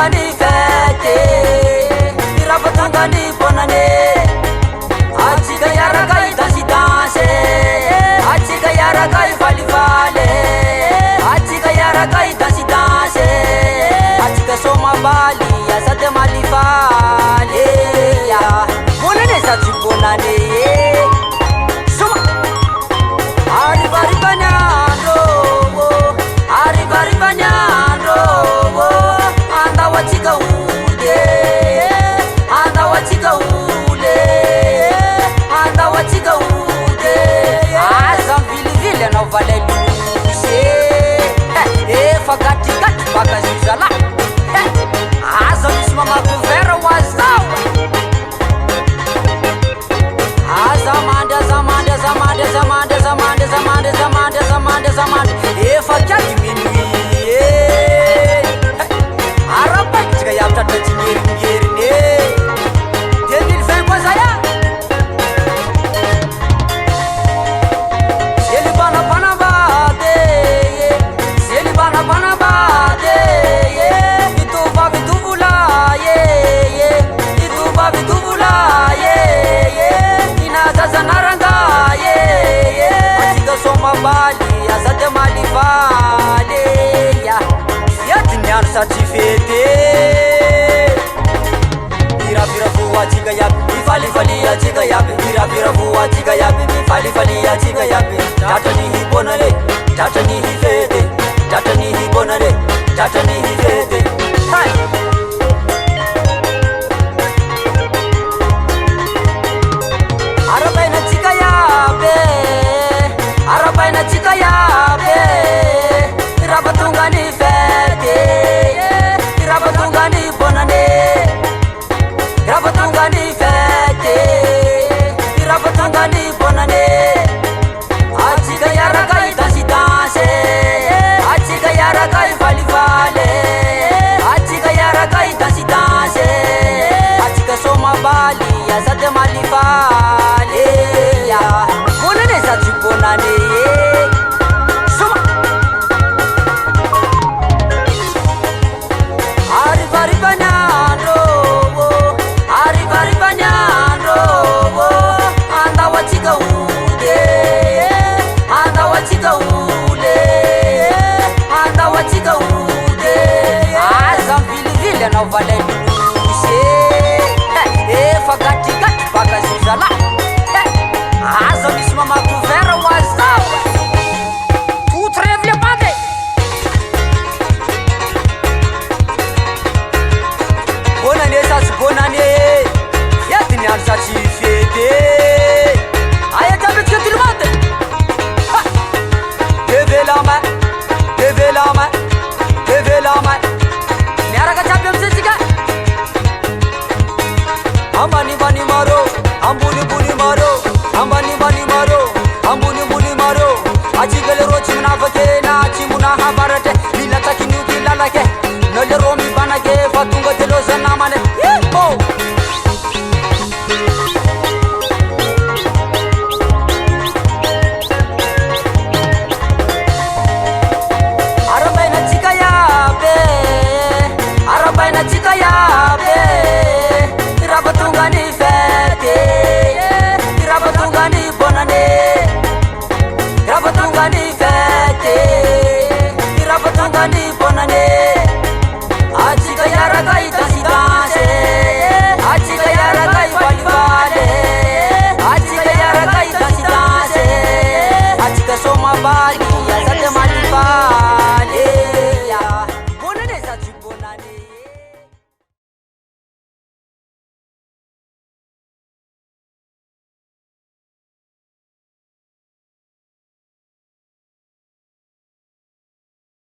ni fete irafatanga ni bonane atika yarakai dansi danse atika yarakai vali vale atika yarakai dansi danse atika soma bali asate mali vale ya bonane sa bonane soma arriva banyando arriva banyando anda watika ude anda watika ude anda watika ude azam vile na vale luce fakati kati bakazizala azam simama kuvera wazao azamanda zamanda zamanda zamanda zamanda zamanda zamanda zamanda zamanda fakati minui araba tika yapta tajingeri ngeri ne 2020 kwa saya selibana bana bade selibana bade ituva vituvula ituva vituvula inazaza naranga atika soma bali azate mali vale ya yatinyano satifete vira vuwa tika yapi vali vali atika yapi vira vuwa tika yapi vali vali atika yapi tata ni hibonale tata ni hifete tata ni hibonale tata ni